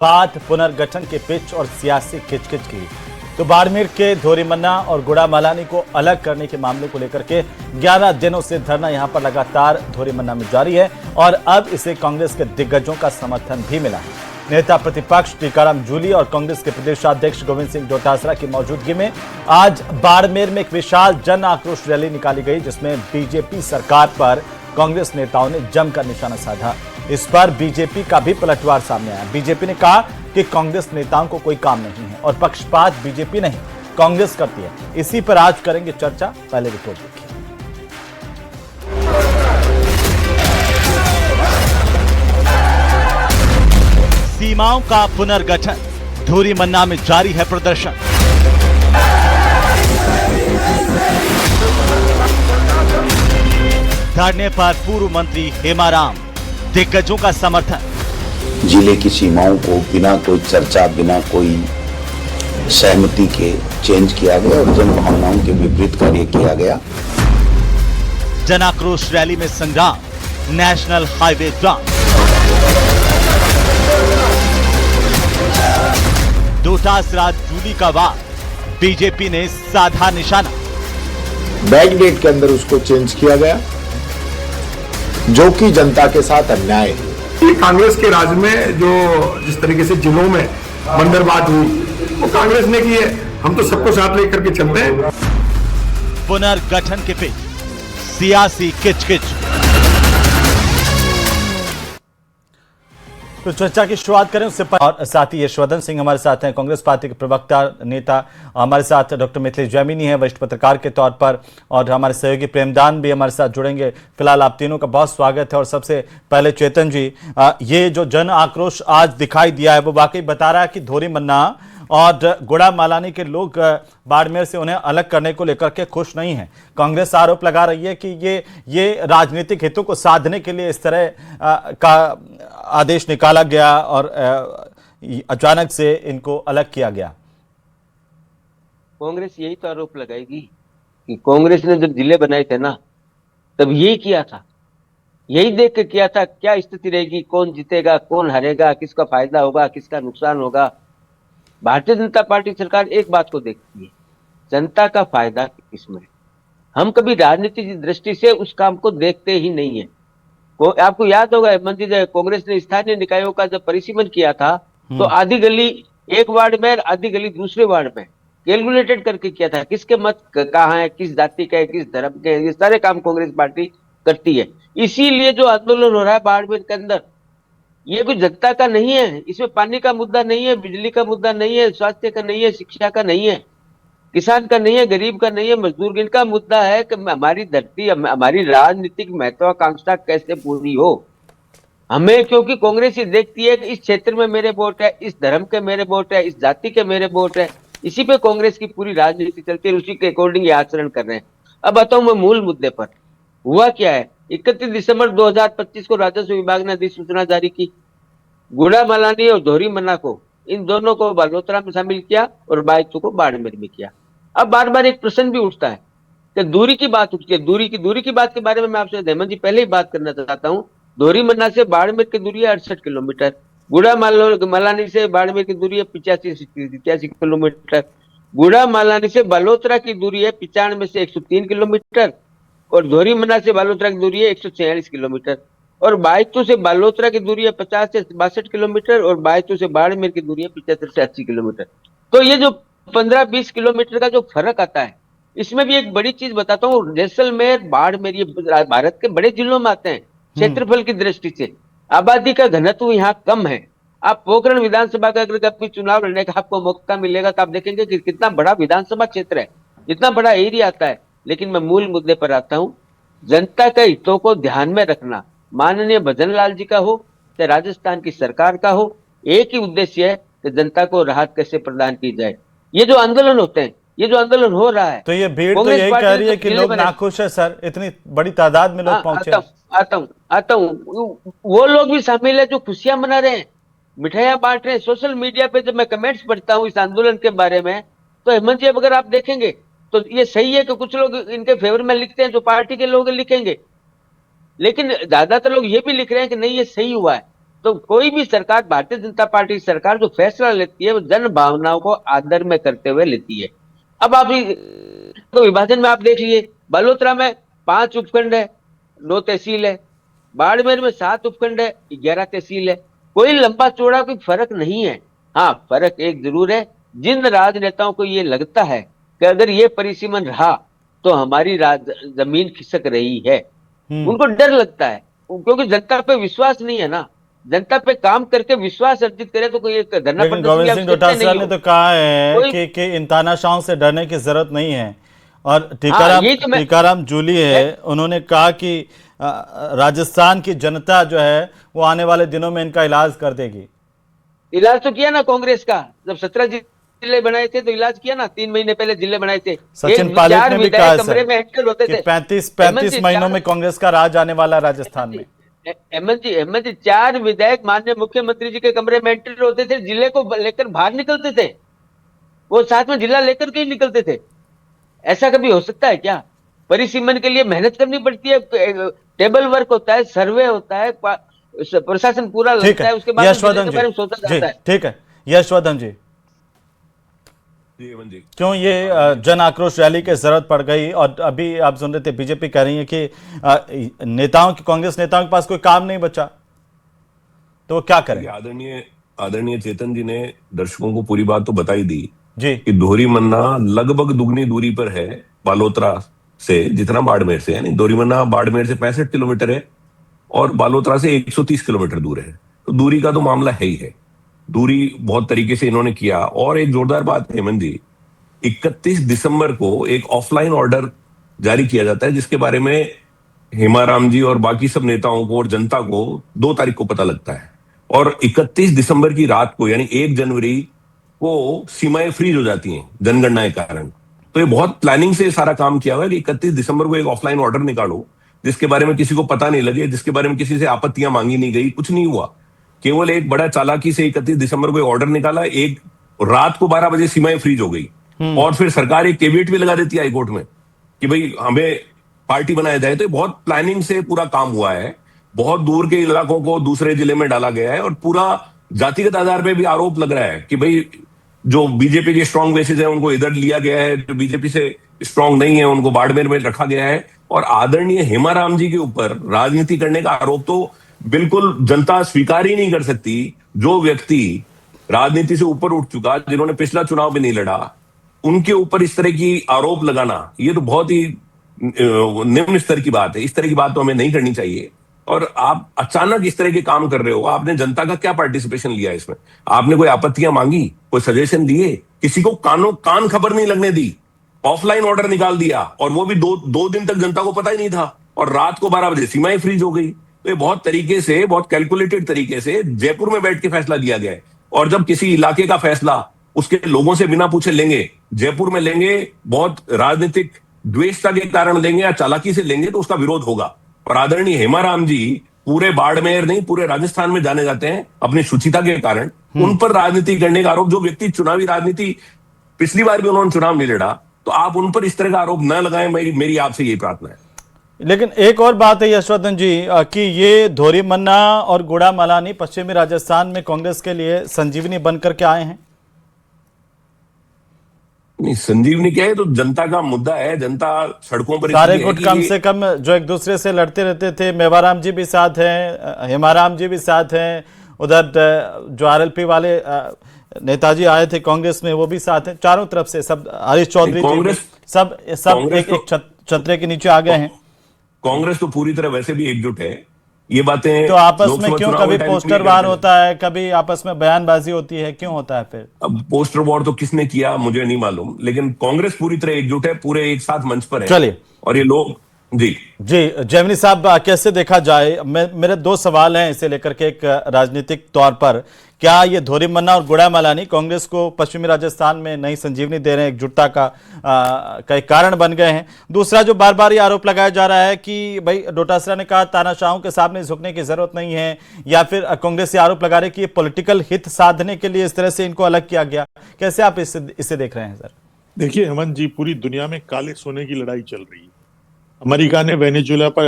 बात पुनर्गठन के पिच और सियासी खिचखिच की, तो बाड़मेर के धोरीमन्ना और गुड़ामालानी को अलग करने के मामले को लेकर के 11 दिनों से धरना यहां पर लगातार धोरीमन्ना में जारी है और अब इसे कांग्रेस के दिग्गजों का समर्थन भी मिला है। नेता प्रतिपक्ष टीकाराम जूली और कांग्रेस के प्रदेशाध्यक्ष गोविंद सिंह डोटासरा की मौजूदगी में आज बाड़मेर में एक विशाल जन आक्रोश रैली निकाली गई, जिसमें बीजेपी सरकार पर कांग्रेस नेताओं ने जमकर निशाना साधा। इस पर बीजेपी का भी पलटवार सामने आया। बीजेपी ने कहा कि कांग्रेस नेताओं को कोई काम नहीं है और पक्षपात बीजेपी नहीं कांग्रेस करती है। इसी पर आज करेंगे चर्चा। पहले रिपोर्ट देखिए। सीमाओं का पुनर्गठन, धोरीमन्ना में जारी है प्रदर्शन। धरने पर पूर्व मंत्री हेमाराम, दिग्गजों का समर्थन। जिले की सीमाओं को बिना कोई चर्चा, बिना कोई सहमति के चेंज किया गया और जन भावनाओं के विपरीत कार्य किया गया। जन आक्रोश रैली में संग्राम, नेशनल हाईवे जाम। डोटासरा जूली का वार, बीजेपी ने साधा निशाना। बैक डेट के अंदर उसको चेंज किया गया, जो कि जनता के साथ अन्याय है। कांग्रेस के राज में जो जिस तरीके से जिलों में बंदरबांट हुई वो कांग्रेस ने की है। हम तो सबको साथ लेकर के चलते हैं। पुनर्गठन के पिच, सियासी किचकिच। तो चर्चा की शुरुआत करें उससे पहले और साथ ही यशवंत सिंह हमारे साथ हैं, कांग्रेस पार्टी के प्रवक्ता नेता। हमारे साथ डॉक्टर मिथिलेश जैमिनी है वरिष्ठ पत्रकार के तौर पर, और हमारे सहयोगी प्रेमदान भी हमारे साथ जुड़ेंगे। फिलहाल आप तीनों का बहुत स्वागत है। और सबसे पहले चेतन जी, ये जो जन आक्रोश आज दिखाई दिया है वो वाकई बता रहा है कि धोरीमन्ना और गुड़ामालानी के लोग बाड़मेर से उन्हें अलग करने को लेकर के खुश नहीं हैं। कांग्रेस आरोप लगा रही है कि ये राजनीतिक हितों को साधने के लिए इस तरह का आदेश निकाला गया और अचानक से इनको अलग किया गया। कांग्रेस यही तो आरोप लगाएगी कि कांग्रेस ने जब जिले बनाए थे ना, तब यही किया था, यही देख के किया था क्या स्थिति रहेगी, कौन जीतेगा, कौन हारेगा, किसका फायदा होगा, किसका नुकसान होगा। भारतीय जनता पार्टी सरकार एक बात को देखती है, जनता का फायदा किसमें। हम कभी राजनीति की दृष्टि से उस काम को देखते ही नहीं है। आपको याद होगा मंत्री जी, कांग्रेस ने स्थानीय निकायों का जब परिसीमन किया था तो आधी गली एक वार्ड में, आधी गली दूसरे वार्ड में कैलकुलेटेड करके किया था, किसके मत कहाँ है, किस जाति का है, किस धर्म के है। ये सारे काम कांग्रेस पार्टी करती है। इसीलिए जो आंदोलन हो रहा है बाड़मेर के अंदर, ये कोई जनता का नहीं है। इसमें पानी का मुद्दा नहीं है, बिजली का मुद्दा नहीं है, स्वास्थ्य का नहीं है, शिक्षा का नहीं है, किसान का नहीं है, गरीब का नहीं है, मजदूर। इनका मुद्दा है कि हमारी धरती, हमारी राजनीतिक महत्वाकांक्षा कैसे पूरी हो। हमें क्योंकि कांग्रेस ये देखती है कि इस क्षेत्र में मेरे वोट है, इस धर्म के मेरे वोट है, इस जाति के मेरे वोट है, इसी पे कांग्रेस की पूरी राजनीति चलती है, उसी के अकॉर्डिंग ये आचरण कर रहे हैं। अब बताऊं मैं मूल मुद्दे पर हुआ क्या है। 31 दिसंबर 2025 को राजस्व विभाग ने अधिसूचना जारी की। गुड़ामालानी और धोरीमन्ना को, इन दोनों को बालोतरा में शामिल किया और बाइतू को बाड़मेर में किया। अब बार बार एक प्रश्न भी उठता है कि दूरी की बात उठती है। दूरी की बात के बारे में मैं आपसे हेमंत जी पहले ही बात करना चाहता हूँ। धोरीमन्ना से बाड़मेर की दूरी है 68 किलोमीटर, गुड़ामालानी से बाड़मेर की दूरी है 85 किलोमीटर, गुड़ामालानी से बालोतरा की दूरी है 95 से 103 किलोमीटर और धोरीमन्ना से बालोतरा की दूरी है 146 किलोमीटर और बायतू से बालोतरा की दूरी है 50 से 62 किलोमीटर और बायतू से बाड़मेर की दूरी है 75 से 80 किलोमीटर। तो ये जो 15-20 किलोमीटर का जो फर्क आता है, इसमें भी एक बड़ी चीज बताता हूँ। जैसलमेर, बाड़मेर ये भारत के बड़े जिलों में आते हैं क्षेत्रफल की दृष्टि से। आबादी का घनत्व यहाँ कम है। आप पोखरण विधानसभा का अगर अपनी चुनाव लड़ने का आपको मौका मिलेगा तो आप देखेंगे कि कितना बड़ा विधानसभा क्षेत्र है, इतना बड़ा एरिया आता है। लेकिन मैं मूल मुद्दे पर आता हूँ, जनता के हितों को ध्यान में रखना, माननीय भजन लाल जी का हो चाहे राजस्थान की सरकार का हो, एक ही उद्देश्य है कि जनता को राहत कैसे प्रदान की जाए। ये जो आंदोलन होते हैं, ये जो आंदोलन हो रहा है, तो ये भीड़ तो यही कह रही है कि लोग नाखुश है सर, इतनी बड़ी तादाद में लोग पहुंचे। आता हूँ वो लोग भी शामिल है जो खुशियां मना रहे हैं, मिठाइयां बांट रहे हैं। सोशल मीडिया पे जब मैं कमेंट्स पढ़ता हूँ इस आंदोलन के बारे में, तो हेमंत जी अगर आप देखेंगे तो ये सही है कि कुछ लोग इनके फेवर में लिखते हैं, जो पार्टी के लोग लिखेंगे, लेकिन ज्यादातर लोग ये भी लिख रहे हैं कि नहीं ये सही हुआ है। तो कोई भी सरकार, भारतीय जनता पार्टी की सरकार जो फैसला लेती है वो जन भावनाओं को आदर में करते हुए लेती है। अब आप तो विभाजन में आप देख लिए, बलोत्रा में 5 उपखंड है, 9 तहसील है, बाड़मेर में 7 उपखंड है, 11 तहसील है। कोई लंबा चौड़ा कोई फर्क नहीं है। हाँ, फर्क एक जरूर है, जिन राजनेताओं को ये लगता है कि अगर ये परिसीमन रहा तो हमारी जमीन खिसक रही है, उनको डर लगता है, क्योंकि जनता पे विश्वास नहीं है ना। जनता पे काम करके विश्वास अर्जित करे तो कोई एक धरना लेकिन गोविंद सिंह डोटासरा ने तो कहा है कि इन तानाशाहों से डरने की जरूरत नहीं है। और टीकाराम जूली है, उन्होंने कहा कि राजस्थान की जनता जो है वो आने वाले दिनों में इनका इलाज कर देगी। इलाज तो किया ना कांग्रेस का, जब 17 जिले बनाए थे तो इलाज किया ना, 3 महीने पहले जिले बनाए थे। सचिन पायलट ने भी कहा कमरे में एंटर होते थे। 35 महीनों में कांग्रेस का राज आने वाला राजस्थान में। हेमंत जी 4 विधायक माननीय मुख्यमंत्री जी के कमरे में एंटर होते थे, जिले को लेकर बाहर निकलते थे, वो साथ में जिला लेकर के ही निकलते थे। ऐसा कभी हो सकता है क्या? परिसीमन के लिए मेहनत करनी पड़ती है, टेबल वर्क होता है, सर्वे होता है, प्रशासन पूरा लगता है, उसके बाद यशवर्धन जी सोचा जाता है। ठीक है यशवर्धन जी, क्यों ये जन आक्रोश रैली की जरूरत पड़ गई? और अभी आप सुन रहे थे बीजेपी कह रही है कि नेताओं की, कांग्रेस नेताओं के पास कोई काम नहीं बचा, तो वो क्या करें? आदरणीय चेतन जी ने दर्शकों को पूरी बात तो बताई दी जी कि धोरीमन्ना लगभग दुगनी दूरी पर है बालोतरा से जितना बाड़मेर से, यानी धोरीमन्ना बाड़मेर से 65 किलोमीटर है और बालोतरा से 130 किलोमीटर दूर है। तो दूरी का तो मामला है ही है, दूरी बहुत तरीके से इन्होंने किया। और एक जोरदार बात हेमंत जी, 31 दिसंबर को एक ऑफलाइन ऑर्डर जारी किया जाता है जिसके बारे में हेमाराम जी और बाकी सब नेताओं को और जनता को 2 तारीख को पता लगता है। और 31 दिसंबर की रात को यानी 1 जनवरी को सीमाएं फ्रीज हो जाती हैं जनगणना के कारण। तो ये बहुत प्लानिंग से सारा काम किया हुआ है कि 31 दिसंबर को एक ऑफलाइन ऑर्डर निकालो जिसके बारे में किसी को पता नहीं लगे, जिसके बारे में किसी से आपत्तियां मांगी नहीं गई, कुछ नहीं हुआ। केवल एक बड़ा चालाकी से 31 दिसंबर को ऑर्डर निकाला, एक रात को 12 बजे सीमाएं फ्रीज हो गई। और फिर सरकार एक कैविएट भी लगा देती है हाईकोर्ट में कि भाई हमें पार्टी बनाया जाए। तो बहुत प्लानिंग से पूरा काम हुआ है, बहुत दूर के इलाकों को दूसरे जिले में डाला गया है और पूरा जातिगत आधार पे भी आरोप लग रहा है कि भाई जो बीजेपी के स्ट्रांग बेसिस है उनको इधर लिया गया है, जो बीजेपी से स्ट्रांग नहीं है उनको बाड़मेर में रखा गया है। और आदरणीय हेमाराम जी के ऊपर राजनीति करने का आरोप तो बिल्कुल जनता स्वीकार ही नहीं कर सकती। जो व्यक्ति राजनीति से ऊपर उठ चुका, जिन्होंने पिछला चुनाव भी नहीं लड़ा, उनके ऊपर इस तरह की आरोप लगाना ये तो बहुत ही निम्न स्तर की बात है। इस तरह की बात तो हमें नहीं करनी चाहिए। और आप अचानक इस तरह के काम कर रहे हो, आपने जनता का क्या पार्टिसिपेशन लिया इसमें? आपने कोई आपत्तियां मांगी, कोई सजेशन दिए? किसी को कान खबर नहीं लगने दी, ऑफलाइन ऑर्डर निकाल दिया और वो भी दो दिन तक जनता को पता ही नहीं था और रात को 12 बजे सीमाएं फ्रीज हो गई। तो ये बहुत तरीके से, बहुत कैलकुलेटेड तरीके से जयपुर में बैठ के फैसला लिया गया है। और जब किसी इलाके का फैसला उसके लोगों से बिना पूछे लेंगे, जयपुर में लेंगे, बहुत राजनीतिक द्वेषता के कारण लेंगे या चालाकी से लेंगे, तो उसका विरोध होगा। और आदरणीय हेमाराम जी पूरे बाड़मेर नहीं पूरे राजस्थान में जाने जाते हैं अपनी शुचिता के कारण। उन पर राजनीति करने का आरोप, जो व्यक्ति चुनावी राजनीति पिछली बार भी उन्होंने चुनाव नहीं लड़ा, तो आप उन पर इस तरह का आरोप न लगाएं, मेरी आपसे यही प्रार्थना है। लेकिन एक और बात है यशवर्धन जी कि ये धोरीमन्ना और गुड़ामालानी पश्चिमी राजस्थान में कांग्रेस के लिए संजीवनी बनकर के आए हैं। नहीं, संजीवनी क्या है, तो जनता का मुद्दा है। जनता सड़कों पर सारे गुट कम से कम जो एक दूसरे से लड़ते रहते थे, मेवाराम जी भी साथ हैं, हेमाराम जी भी साथ हैं, उधर जो आरएलपी वाले नेताजी आए थे कांग्रेस में वो भी साथ हैं, चारों तरफ से सब, हरीश चौधरी कांग्रेस सब एक छतरे के नीचे आ गए हैं। कांग्रेस तो पूरी तरह वैसे भी एकजुट है। ये बातें तो आपस में क्यों कभी पोस्टर वार होता है, कभी आपस में बयानबाजी होती है, क्यों होता है फिर? अब पोस्टर वार तो किसने किया मुझे नहीं मालूम, लेकिन कांग्रेस पूरी तरह एकजुट है, पूरे एक साथ मंच पर है। चलिए, और ये लोग जी जैमिनी साहब कैसे देखा जाए? मेरे 2 सवाल हैं इसे लेकर के। एक राजनीतिक तौर पर, क्या ये धोरीमन्ना और गुड़ामालानी कांग्रेस को पश्चिमी राजस्थान में नई संजीवनी दे रहे हैं, एकजुटता का एक कारण बन गए हैं? दूसरा, जो बार बार ये आरोप लगाया जा रहा है कि भाई डोटासरा ने कहा तानाशाहों के सामने झुकने की जरूरत नहीं है, या फिर कांग्रेस ये आरोप लगा रही है कि ये पॉलिटिकल हित साधने के लिए इस तरह से इनको अलग किया गया। कैसे आप इसे देख रहे हैं सर? देखिए हेमंत जी, पूरी दुनिया में काले सोने की लड़ाई चल रही है। अमेरिका ने वेनेजुएला पर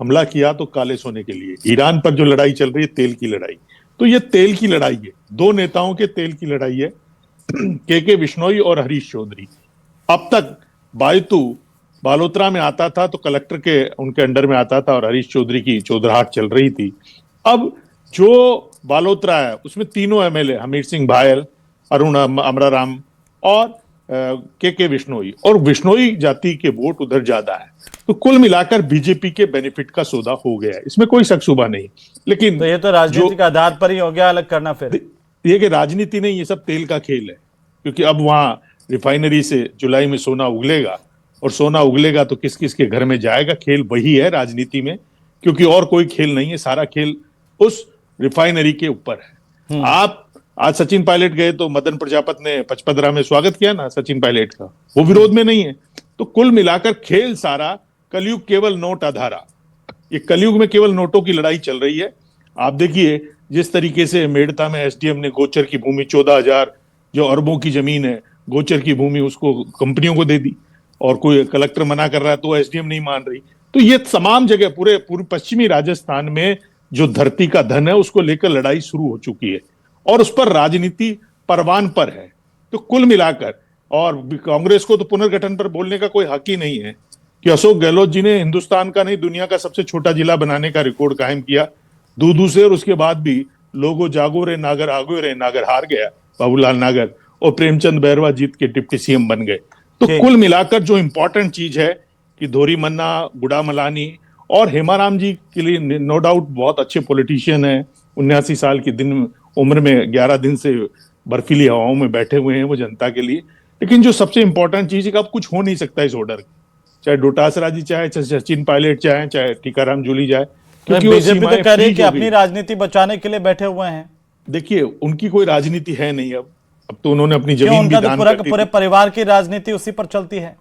हमला किया तो काले सोने के लिए। ईरान पर जो लड़ाई चल रही है तेल की लड़ाई, तो ये तेल की लड़ाई है, दो नेताओं के तेल की लड़ाई है, के बिश्नोई और हरीश चौधरी। अब तक बायतू बालोतरा में आता था तो कलेक्टर के उनके अंडर में आता था और हरीश चौधरी की चौधराहट चल रही थी। अब जो बालोतरा है उसमें तीनों एमएलए हमीर सिंह भायल, अरुण अमराराम और के बिश्नोई, और बिश्नोई जाति के वोट उधर ज्यादा है, तो कुल मिलाकर बीजेपी के बेनिफिट का सौदा हो गया है, इसमें कोई शक शुबा नहीं। लेकिन तो ये तो राजनीति के आधार पर ही हो गया अलग करना। फिर ये कि राजनीति नहीं, ये सब तेल का खेल है, क्योंकि अब वहां रिफाइनरी से जुलाई में सोना उगलेगा, और सोना उगलेगा तो किस किस के घर में जाएगा, खेल वही है राजनीति में, क्योंकि और कोई खेल नहीं है, सारा खेल उस रिफाइनरी के ऊपर है। आप आज सचिन पायलट गए तो मदन प्रजापति ने पचपदरा में स्वागत किया ना सचिन पायलट का, वो विरोध में नहीं है। तो कुल मिलाकर खेल सारा कलयुग केवल नोट आधारा, ये कलयुग में केवल नोटों की लड़ाई चल रही है। आप देखिए जिस तरीके से मेड़ता में एसडीएम ने गोचर की भूमि 14,000 जो अरबों की जमीन है, गोचर की भूमि उसको कंपनियों को दे दी, और कोई कलेक्टर मना कर रहा है तो एसडीएम नहीं मान रही। तो ये तमाम जगह पूरे पश्चिमी राजस्थान में जो धरती का धन है उसको लेकर लड़ाई शुरू हो चुकी है, और उस पर राजनीति परवान पर है। तो कुल मिलाकर, और कांग्रेस को तो पुनर्गठन पर बोलने का कोई हक ही नहीं है कि अशोक गहलोत जी ने हिंदुस्तान का नहीं दुनिया का सबसे छोटा जिला बनाने का रिकॉर्ड कायम किया दूधू से, और उसके बाद भी लोगो जागो रे नागर आगो रे, नागर हार गया बाबूलाल नागर, और प्रेमचंद बैरवा जीत के डिप्टी सीएम बन गए। तो कुल मिलाकर जो इंपॉर्टेंट चीज है कि धोरी मन्ना, गुड़ा मलानी और हेमाराम जी के लिए नो डाउट बहुत अच्छे पॉलिटिशियन है, 79 साल की दिन उम्र में 11 दिन से बर्फीली हवाओं में बैठे हुए हैं वो जनता के लिए। लेकिन जो सबसे इंपॉर्टेंट चीज है कि अब कुछ हो नहीं सकता इस ऑर्डर, चाहे डोटासरा जी चाहे सचिन पायलट चाहे टीकाराम जूली जाए, क्योंकि बीजेपी तो कह रही है कि अपनी राजनीति बचाने के लिए बैठे हुए हैं। देखिए उनकी कोई राजनीति है नहीं, अब तो उन्होंने अपनी जमीन भी दान कर दी। पूरे परिवार की राजनीति उसी पर चलती है।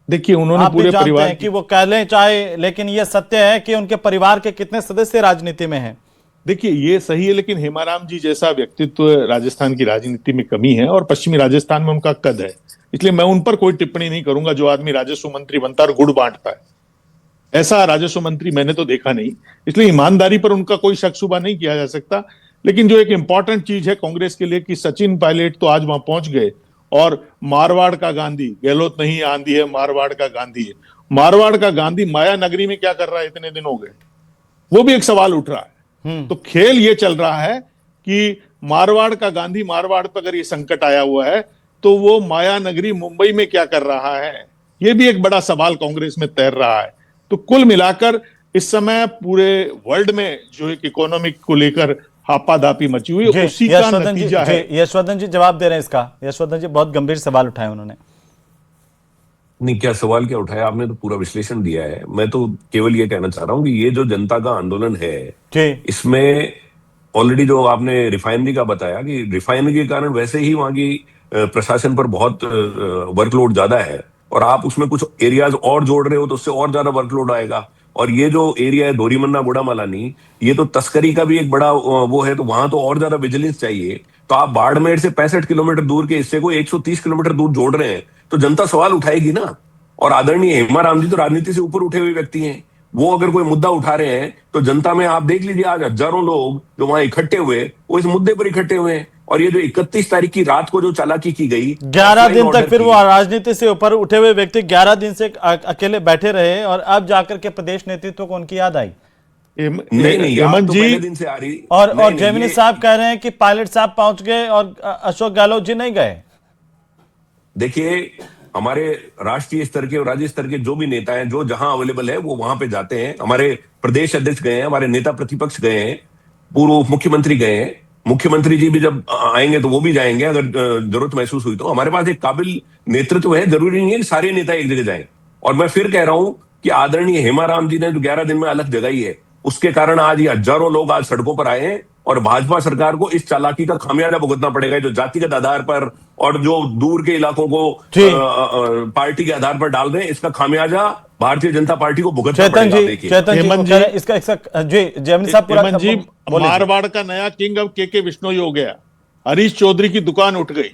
देखिए उन्होंने पूरे परिवार कि वो कह लें चाहे, लेकिन ये सत्य है कि उनके परिवार के कितने सदस्य राजनीति में हैं। देखिए ये सही है, लेकिन हेमाराम जी जैसा व्यक्तित्व राजस्थान की राजनीति में कमी है, और पश्चिमी राजस्थान में उनका कद है, इसलिए मैं उन पर कोई टिप्पणी नहीं करूंगा। जो आदमी राजस्व मंत्री बनता है और गुड़ बांटता है, ऐसा राजस्व मंत्री मैंने तो देखा नहीं, इसलिए ईमानदारी पर उनका कोई शक शुबा नहीं किया जा सकता। लेकिन जो एक इंपॉर्टेंट चीज है कांग्रेस के लिए कि सचिन पायलट तो आज वहां पहुंच गए, और मारवाड़ का गांधी, गहलोत नहीं आंधी है, मारवाड़ का गांधी है। मारवाड़ का गांधी माया नगरी में क्या कर रहा है, इतने दिन हो गए, वो भी एक सवाल उठ रहा है। तो खेल ये चल रहा है कि मारवाड़ का गांधी, मारवाड़ पर अगर ये संकट आया हुआ है तो वो माया नगरी मुंबई में क्या कर रहा है, ये भी एक बड़ा सवाल कांग्रेस में तैर रहा है। तो कुल मिलाकर इस समय पूरे वर्ल्ड में जो एक इकोनॉमिक को लेकर हापाधापी मची हुई है, उसी का नतीजा है। यशवर्धन जी जवाब दे रहे हैं इसका। यशवर्धन जी बहुत गंभीर सवाल उठाए उन्होंने। नहीं, क्या सवाल क्या उठाया आपने, तो पूरा विश्लेषण दिया है। मैं तो केवल ये कहना चाह रहा हूँ कि ये जो जनता का आंदोलन है, इसमें ऑलरेडी जो आपने रिफाइनरी का बताया कि रिफाइनरी के कारण वैसे ही वहां की प्रशासन पर बहुत वर्कलोड ज्यादा है, और आप उसमें कुछ एरियाज और जोड़ रहे हो तो उससे और ज्यादा वर्कलोड आएगा। और ये जो एरिया है धोरीमन्ना गुड़ा मलानी, ये तो तस्करी का भी एक बड़ा वो है, तो वहां तो और ज्यादा विजिलेंस चाहिए। तो आप बाड़मेर से 65 किलोमीटर दूर के हिस्से को 130 किलोमीटर दूर जोड़ रहे हैं, तो जनता सवाल उठाएगी ना। और आदरणीय हेमाराम जी तो राजनीति से ऊपर उठे हुए व्यक्ति हैं, वो अगर कोई मुद्दा उठा रहे हैं तो जनता में आप देख लीजिए आज हजारों लोग जो वहां इकट्ठे हुए वो इस मुद्दे पर इकट्ठे हुए हैं। और ये जो 31 तारीख की रात को जो चालाकी की गई, 11 दिन तक फिर वो राजनीति से ऊपर उठे हुए व्यक्ति 11 दिन से अकेले बैठे रहे, और अब जाकर के प्रदेश नेतृत्व को उनकी याद आई। नहीं हेमंत जी पहले दिन से आ रही। और जैमिनी साहब कह रहे हैं कि पायलट साहब पहुंच गए और अशोक गहलोत जी नहीं गए। देखिए हमारे राष्ट्रीय स्तर के और राज्य स्तर के जो भी नेता हैं, जो जहां अवेलेबल है वो वहां पे जाते हैं। हमारे प्रदेश अध्यक्ष गए हैं, हमारे नेता प्रतिपक्ष गए हैं, पूर्व मुख्यमंत्री गए हैं, मुख्यमंत्री जी भी जब आएंगे तो वो भी जाएंगे अगर जरूरत महसूस हुई तो। हमारे पास एक काबिल नेतृत्व है, जरूरी नहीं है कि सारे नेता एक जगह जाएं। और मैं फिर कह रहा हूं कि आदरणीय हेमाराम जी ने जो 11 दिन में अलग जगाई है, उसके कारण आज ये हजारों लोग आज सड़कों पर आए हैं, और भाजपा सरकार को इस चालाकी का खामियाजा भुगतना पड़ेगा। जो जातिगत आधार पर और जो दूर के इलाकों को पार्टी के आधार पर डाल रहे हैं, इसका खामियाजा भारतीय जनता पार्टी को भुगतना पड़ेगा। मारवाड़ का नया किंग अब के बिश्नोई हो गया, हरीश चौधरी की दुकान उठ गई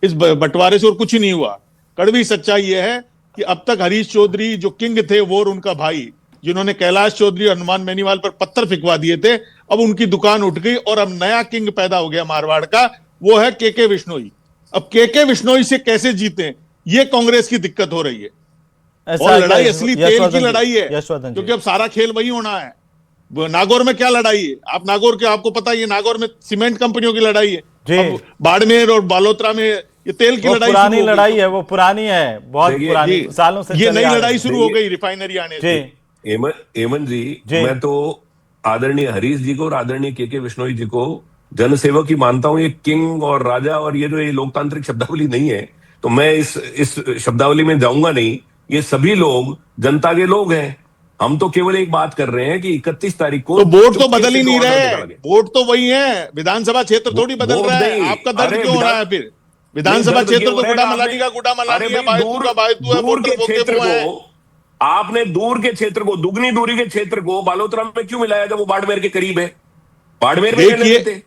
इस बंटवारे से, और कुछ नहीं हुआ। कड़वी सच्चाई यह है कि अब तक हरीश चौधरी जो किंग थे वो और उनका भाई जिन्होंने कैलाश चौधरी और हनुमान बेनीवाल पर पत्थर फिकवा दिए थे, अब उनकी दुकान उठ गई और अब नया किंग पैदा हो गया मारवाड़ का, वो है के विश्नोई। अब के विश्नोई से कैसे जीते, ये कांग्रेस की दिक्कत हो रही है। ऐसा और है लड़ाई क्या, असली तेल यशवर्धन की जी? लड़ाई है, यशवर्धन जी, क्योंकि अब सारा खेल वही होना है। नागौर में क्या लड़ाई है, आप नागौर के, आपको पता है ये नागौर में सीमेंट कंपनियों की लड़ाई है। जी। अब बाड़मेर और बालोतरा में ये तेल की वो लड़ाई पुरानी शुरू हो गई। लड़ाई है, वो पुरानी है, बहुत देखिए, पुरानी, जी, सालों से ये चले नई आ रही लड़ाई है। शुरू हो गई रिफाइनरी आने से। जी हेमंत जी, जी। मैं तो आदरणीय हरीश जी को और आदरणीय के विश्नोई जी को जनसेवक ही मानता हूं। ये किंग और राजा और ये जो ये लोकतांत्रिक शब्दावली नहीं है, तो मैं इस शब्दावली में जाऊंगा नहीं। ये सभी लोग जनता के लोग हैं। हम तो केवल एक बात कर रहे हैं कि 31 तारीख को तो वोट तो चुपके बदल ही से नहीं ऑर्डर रहे, निकाला गया। वोट तो वही है, विधानसभा क्षेत्र थोड़ी बदल वोट रहा है। नहीं। आपका दर्द अरे क्यों हो रहा है फिर? विधानसभा दर्द क्षेत्र ये तो हो रहा है गुडा कि मलानी का गुडा अरे मलानी है, भाई, बायतू का बायतू है, दूर वोटर के वो के क्षेत्र वो है। को आपने दूर के क्षेत्र को, दुगनी दूरी के क्षेत्र को बालोतरा में क्यों मिलाया जब वो बाड़मेर के करीब है? बाड़मेर में देखिए, थे।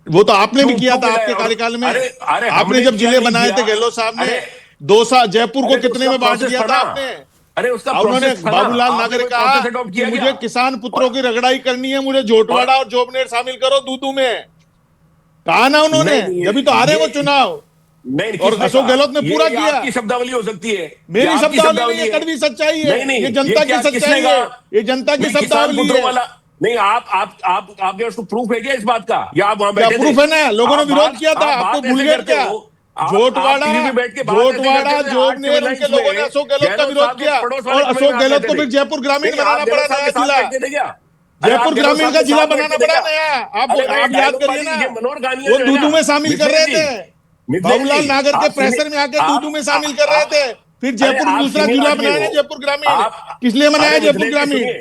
वो तो आपने भी क्यों- किया क्यों था मिलाया? आपके कार्यकाल में। अरे आपने हमने जब किया जिले नहीं बनाए थे किया। गहलोत साहब ने, अरे, 2 साल जयपुर को अरे तो कितने उसका में बांट प्रोसेस दिया था था ना। आपने? अरे उसका और उन्होंने प्रोसेस था ना। बाबूलाल आपने नागर कोई कहा प्रोसेस अडॉप्ट कि किया मुझे क्या? किसान पुत्रों की रगड़ाई करनी है, मुझे झोटवाड़ा और जोबनेर शामिल करो दूदू में। कहा ना उन्होंने, नहीं, जब भी तो आ रहे हैं वो ये- चुनाव। नहीं, और किसने अशोक कहा? गहलोत ने पूरा ये किया। आपकी शब्दावली हो सकती है, मेरी ये आपकी शब्दावली नहीं, ये है। कड़वी सच्चाई है। नहीं, ये जनता की क्या सच्चाई किसने है, कहा? ये जनता की नहीं, किसान शब्दावली पुत्रों है। वाला नहीं। आप आपके पास प्रूफ है क्या इस बात का? या आप वहां क्या बैठे थे? प्रूफ है ना? लोगों ने आप विरोध बात- किया था, आप आपको बात भूल ऐसे गए करते क्या? हो। आप जोटवाड़ा, टीवी पे बैठ के बात ऐसे जोटवाड़ा, करते थे। जोबनेर, उनके लोगों ने अशोक गहलोत का विरोध किया और अशोक गहलोत को फिर जयपुर ग्रामीण बनाना पड़ा, नया जिला। जयपुर ग्रामीण का जिला बनाना पड़ा नया। आप याद करिए ना, वो दूदू में शामिल कर रहे थे। बाबूलाल नागर के प्रेशर में आके दूदू में शामिल कर रहे थे। फिर जयपुर दूसरा जिला बनाया ना, जयपुर ग्रामीण। किस लिए बनाया जयपुर ग्रामीण?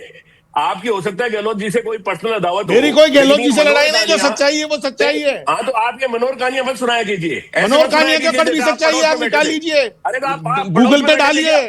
आपकी हो सकता है गहलोत जी से कोई पर्सनल अदावत हो। मेरी कोई गहलोत लेकिन जी से मनोहर लड़ाई नहीं, जो कहानियां- सच्चाई है वो सच्चाई है। हाँ, तो आप ये मनोहर कहानियां मत सुनाया कीजिए। ऐसे मनोहर मत सुनाया कहानियां क्या कीजिए कड़वी जैसे सच्चाई है, आप पड़ोस में निकाल बैठे थे। लीजिए, अरे तो आप पड़ोस गूगल में पे बैठे थे डालिए, क्या?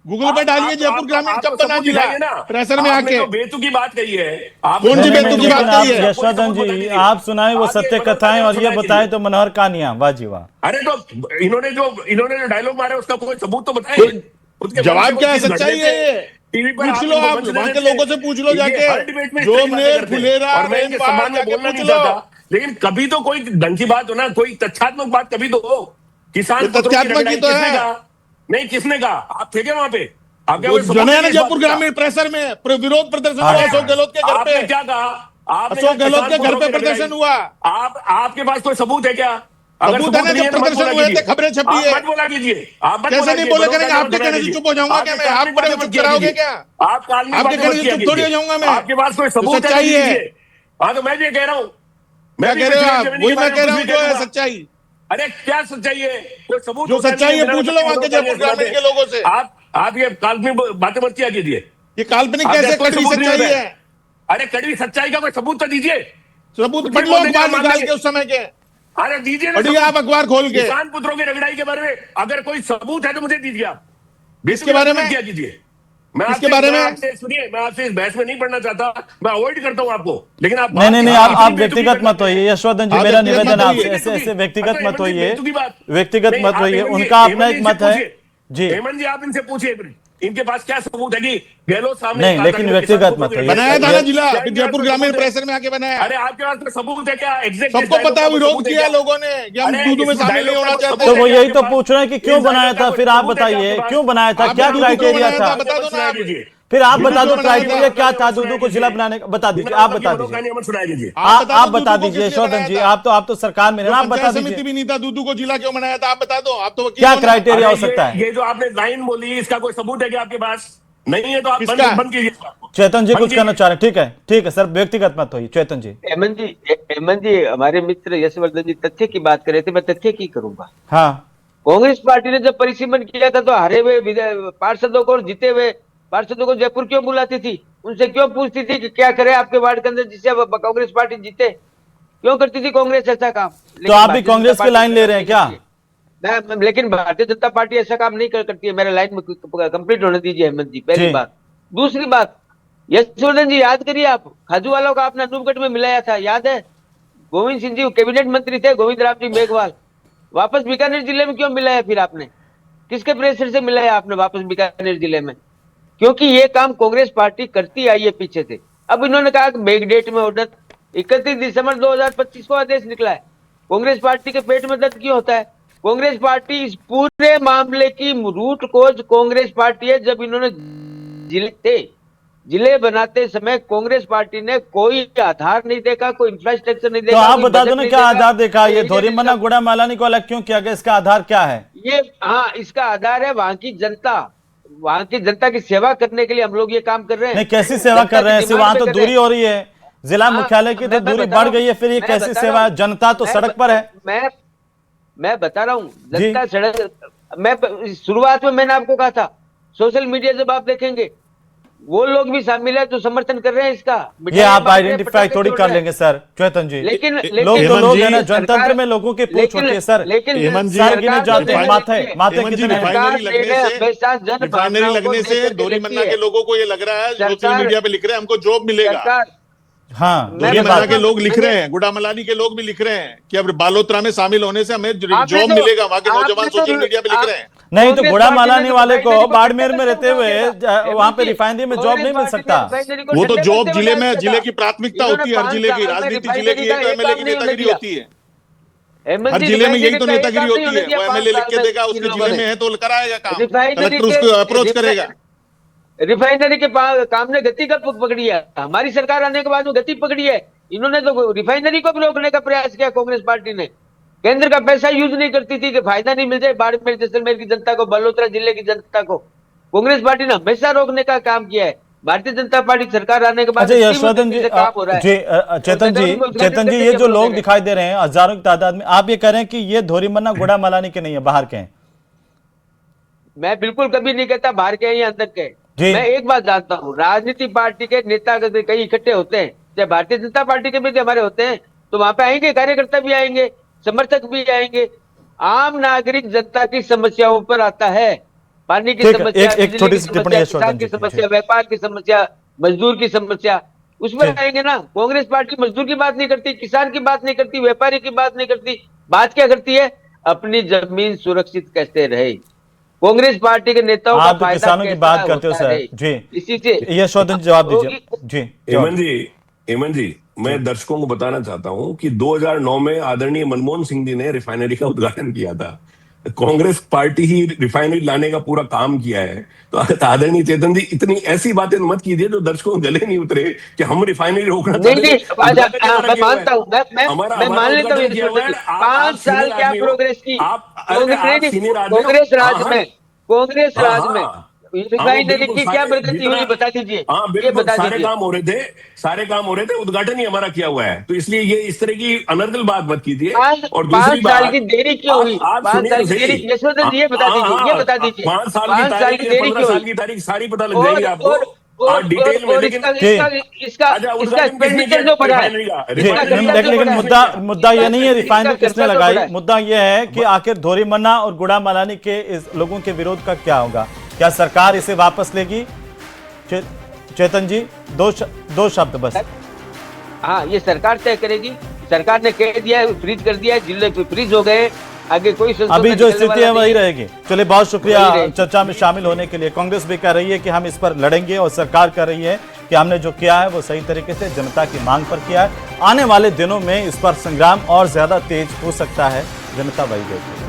गूगल पे डालिए जयपुर ग्रामीण कब बना जिला, प्रेशर में आके। बेतु की बात कही है। कौन सी बेतु की बात लेकिन आप कही है? यशवर्धन जी, आप सुनाए वो सत्य कथाएं और ये बताएं तो मनोहर कहानियां, वाह जी वाह। अरे तो इन्होंने जो डायलॉग मारे उसका कोई सबूत तो बताएं। उसके जवाब क्या है? चीज सच्चाई घटने है पे ये। टीवी पर पूछ लो, आप मंच वहां के देते हैं। लोगों से पूछ लो ये जाके, हर डिबेट में इस तरह की जोबनेर, बातें करते हैं। फुलेरा, और मैं इनके रेनबाग सम्मान में जाके बोलना पूछ नहीं लो। चाहता, लेकिन कभी तो कोई ढंग की बात हो ना, कोई तथ्यात्मक बात कभी तो हो। किसान ये पुत्रों की तथ्यात्मक लड़ाई ही तो किसने है। कहा? नहीं, किसने कहा? आप थे क्या वहां पे? आपके वो कोई सबूत बनाया ना नहीं इस बात जयपुर का? ग्रामीण प्रेशर में विरोध प्रदर्शन हुआ हाँ। अशोक गहलोत के घर आपने पे। क्या कहा? आपने अशोक कहा गहलोत के किसान घर पे पुत्रों की प्रदर्शन लड़ाई। हुआ। आपके पास कोई सबूत है क्या? अगर सबूत है ना, नहीं जब तो मत प्रदर्शन बोला हुए थे, कीजिए। खबरें छपी आप है। मत बोला कीजिए। आप मत कैसे बोला नहीं कीजिए। बोले मनोहर करेंगे? कहानियां आपके मत कहने से कीजिए। चुप हो जाऊंगा क्या मैं? आप काल्पनिक बड़े बातें मत चुप किया कराओगे कीजिए। क्या? आप काल्पनिक आपके बातें कहने मत से किया चुप थोड़ी हो कीजिए। जाऊंगा मैं। आपके पास कोई सबूत है तो सच्चाई है। दीजिए। हाँ, तो मैं भी कह रहा हूँ। क्या भी कह रहे हो पिछले आप? जमीनी वही के मैं बारे कह में रहा हूँ, कुछ भी जो कह है दूंगा। सच्चाई। अरे क्या सच्चाई है? कोई सबूत जो होता नहीं सच्चाई है मेरे पूछ को लो तो वहां के मनोहर जयपुर कहानियां ग्रामीण के लोगों से। आप ये काल्पनिक बातें मत किया कीजिए। ये काल्पनिक आपके कैसे कोई कड़वी सबूत नहीं सच्चाई होता है? अरे कड़वी सच्चाई का कोई सबूत तो दीजिए। सबूत कुछ पढ़ भी लो बोल देंगे, अखबार मान निकाल लेंगे। के उस समय के। अरे दीजिए ना पढ़िए सबूत। आप अखबार खोल के। किसान पुत्रों की रगड़ाई के बारे में अगर कोई सबूत है तो मुझे दीजिए आप। किसके बारे में? क्या कीजिए। मैं किसके आपसे- बारे में? मैं आपसे सुनिए, मैं आपसे इस बहस में नहीं पढ़ना चाहता, मैं अवॉइड करता हूं आपको, लेकिन आप नहीं, आप व्यक्तिगत मत होइए यशवर्धन जी, आप मेरा व्यक्तिगत निवेदन मत आपसे होइए। ऐसे व्यक्तिगत मत होइए, बेतुकी बात। व्यक्तिगत नहीं, मत आप होइए, हेमंत जी- उनका अपना हेमंत एक जी मत से है पूछिए। जी। हेमंत जी आप इनसे पूछिए, इनके पास क्या सबूत है कि गहलोत साहब ने नहीं, कहा था लेकिन कि व्यक्तिगत किसान मत पुत्रों की होइए। बनाया था ना जिला, क्या फिर इनके पास जयपुर कोई ग्रामीण सबूत है? प्रेशर में आके बनाया। अरे आपके पास कोई सबूत है क्या? एग्जैक्ट सबको पता है, विरोध किया लोगों ने कि हम दूदू में शामिल नहीं होना चाहते। तो वो यही तो पूछ रहे हैं कि क्यों बनाया था, फिर आप बताइए क्यों बनाया था, क्या क्राइटेरिया था? बता दो ना आप। फिर आप बता दो बनाया क्राइटेरिया था? क्या था दूदू को जिला बनाने का, बता दीजिए, आप बता दीजिए, मत सुनाया कीजिए। आप बता दीजिए यशवर्धन जी, आप तो सरकार में आप बता समिति दीजिए भी नहीं था, दूदू को जिला क्यों बनाया था? आप बता दो, आप तो वकील क्या हो ना। क्राइटेरिया हो अरे सकता है? ये जो आपने लाइन बोली इसका कोई सबूत है क्या आपके पास? नहीं है तो आप किसका? बंद कीजिए इसको। चेतन जी हाँ कुछ जी। कहना चाह रहे हैं? ठीक है सर, व्यक्तिगत मत होइए चेतन जी। हेमंत जी हमारे मित्र यशवर्धन जी तथ्य की बात कर रहे थे, मैं तथ्य की करूंगा। हाँ, कांग्रेस पार्टी ने जब परिसीमन किया था तो हारे हुए पार्षदों को और जीते हुए पार्षदों को जयपुर क्यों बुलाती थी? उनसे क्यों पूछती थी कि क्या करे आपके वार्ड के अंदर जिससे अब कांग्रेस पार्टी जीते? क्यों करती थी कांग्रेस ऐसा काम? तो आप भी कांग्रेस की लाइन ले रहे हैं क्या? लेकिन भारतीय जनता पार्टी ऐसा काम नहीं करती है। मेरे लाइन में कंप्लीट होने दीजिए हेमंत जी, पहली जी। बात। दूसरी बात, यशवर्धन जी याद करिए, आप खाजूवालों का आपने अनूपगढ़ में मिलाया था, याद है? गोविंद सिंह जी कैबिनेट मंत्री थे, गोविंद राम जी मेघवाल, वापस बीकानेर जिले में क्यों मिलाया? फिर आपने किसके प्रेशर से मिलाया आपने वापस बीकानेर जिले में? क्योंकि ये काम कांग्रेस पार्टी करती आई है पीछे से। अब इन्होंने कहा कि बैकडेट में ऑर्डर 31 दिसंबर 2025 को आदेश निकला है। कांग्रेस पार्टी के पेट में दर्द क्यों होता है? कांग्रेस पार्टी इस पूरे मामले की रूट कोज कांग्रेस पार्टी है। जब इन्होंने जिले बनाते समय कांग्रेस पार्टी ने कोई आधार नहीं देखा, कोई इंफ्रास्ट्रक्चर नहीं तो देखा। आप बता दो ना क्या आधार देखा? ये धोरीमन्ना गुड़ा मालानी को अलग क्यों किया गया? इसका आधार क्या है? ये हाँ, इसका आधार है वहां की जनता की सेवा करने के लिए हम लोग ये काम कर रहे हैं। नहीं, कैसी सेवा कर रहे हैं? वहां तो दूरी हो रही है, जिला मुख्यालय की तो दूरी बढ़ गई है, फिर ये कैसी सेवा? जनता तो सड़क पर है। मैं बता रहा हूँ, जनता सड़क। मैं शुरुआत में मैंने आपको कहा था, सोशल मीडिया जब आप देखेंगे वो लोग भी शामिल है जो समर्थन कर रहे हैं इसका। ये आप आइडेंटिफाई थोड़ी कर लेंगे सर चेतन जी। लेकिन लोग तो लोग है ना, जनतंत्र में लोगों की पूछ होती है सर। लेकिन सर गिने जाते हैं माथे कितने रिफाइनरी लगने से धोरीमन्ना के लोगों को ये लग रहा है, सोशल मीडिया पे लिख रहे हैं हमको जॉब मिलेगा। हाँ, धोरीमन्ना के लोग लिख रहे हैं, गुड़ा मलानी के लोग भी लिख रहे हैं कि अब बालोत्रा में शामिल होने से हमें जॉब मिलेगा। वहां के नौजवान सोशल मीडिया पे लिख रहे हैं। नहीं तो गुड़ा मलानी वाले को बाड़मेर में रहते हुए वहां पे रिफाइनरी में जॉब नहीं मिल सकता। वो तो जॉब जिले की प्राथमिकता होती है, हर जिले की राजनीति जिले की है तो एमएलए की नेतागिरी होती है। हर जिले में यही तो नेतागिरी होती है। वो एमएलए लिख के देगा, उसके जिले में है तो कराएगा काम, कलेक्टर उसको अप्रोच करेगा। रिफाइनरी के काम ने गति कब पकड़ी है? हमारी सरकार आने के बाद में गति पकड़ी है। इन्होंने तो रिफाइनरी को भी रोकने का प्रयास किया कांग्रेस पार्टी ने। केंद्र का पैसा यूज नहीं करती थी कि फायदा नहीं मिल जाए बाड़मेर जैसलमेर की जनता को, बलोत्रा जिले की जनता को। कांग्रेस पार्टी ने हमेशा रोकने का काम किया है। भारतीय जनता पार्टी सरकार आने के बाद यशवर्धन जी, चेतन जी, ये जो लोग दिखाई दे रहे हैं हजारों की तादाद में, आप ये कह रहे हैं कि ये धोरीमन्ना गुड़ा मलानी के नहीं है, बाहर के हैं? मैं बिल्कुल कभी नहीं कहता बाहर के या अंदर के। मैं एक बात जानता हूँ, राजनीति पार्टी के नेता कहीं इकट्ठे होते हैं, चाहे भारतीय जनता पार्टी के भी हमारे होते हैं, तो वहां पे आएंगे, कार्यकर्ता भी आएंगे, समर्थक भी आएंगे। आम नागरिक जनता की समस्याओं पर आता है। पानी की समस्या, एक छोटी सी टिप्पणी, किसान की समस्या, व्यापार की समस्या, मजदूर की समस्या, उस पर आएंगे ना। कांग्रेस पार्टी मजदूर की बात नहीं करती, किसान की बात नहीं करती, व्यापारी की बात नहीं करती। बात क्या करती है? अपनी जमीन सुरक्षित कैसे रहे। कांग्रेस पार्टी के नेताओं का फायदा किसानों की बात करते हो सर जी। इसी से यशवर्धन जवाब दीजिए जी। हेमंत जी, मैं दर्शकों को बताना चाहता हूं कि 2009 में आदरणीय मनमोहन सिंह जी ने रिफाइनरी का उद्घाटन किया था। कांग्रेस पार्टी ही रिफाइनरी लाने का पूरा काम किया है। तो आदरणीय चेतन जी, इतनी ऐसी बातें मत कीजिए जो दर्शकों गले नहीं उतरे कि हम रिफाइनरी रोकना चाहते हैं। मैं मानता हूँ, मैं मान लेता हूँ 5 साल क्या प्रोग्रेस की कांग्रेस राज में रिफाइनरी की क्या प्रगति हुई बता दीजिए। हाँ बिल्कुल, सारे काम हो रहे थे, उद्घाटन ही हमारा किया हुआ है। तो इसलिए ये इस तरह की अनर्गल बात मत कीजिए। और दूसरी बात, 5 साल की देरी क्यों हुई? 5 साल की देरी, यशवर्धन जी ये बता दीजिए, 5 साल की देरी, 15 साल की तारीख सारी पता लग जाएगी आपको डिटेल में। लेकिन एक्सपेंडिचर जो बढ़ा है, लेकिन मुद्दा ये नहीं है रिफाइनरी किसने लगाई। मुद्दा ये है कि आखिर धोरीमन्ना और गुड़ा मलानी के इस लोगों के विरोध का क्या होगा? क्या सरकार इसे वापस लेगी? चेतन जी, दो शब्द बस। हाँ, ये सरकार तय करेगी। सरकार ने कह दिया है, फ्रीज कर दिया है, जिले फ्रीज हो गए, आगे कोई अभी जो स्थिति है वही रहेगी। चलिए, बहुत शुक्रिया चर्चा में शामिल होने के लिए। कांग्रेस भी कह रही है कि हम इस पर लड़ेंगे और सरकार कह रही है कि हमने जो किया है वो सही तरीके से जनता की मांग पर किया है। आने वाले दिनों में इस पर संग्राम और ज्यादा तेज हो सकता है। जनता वही देखती है।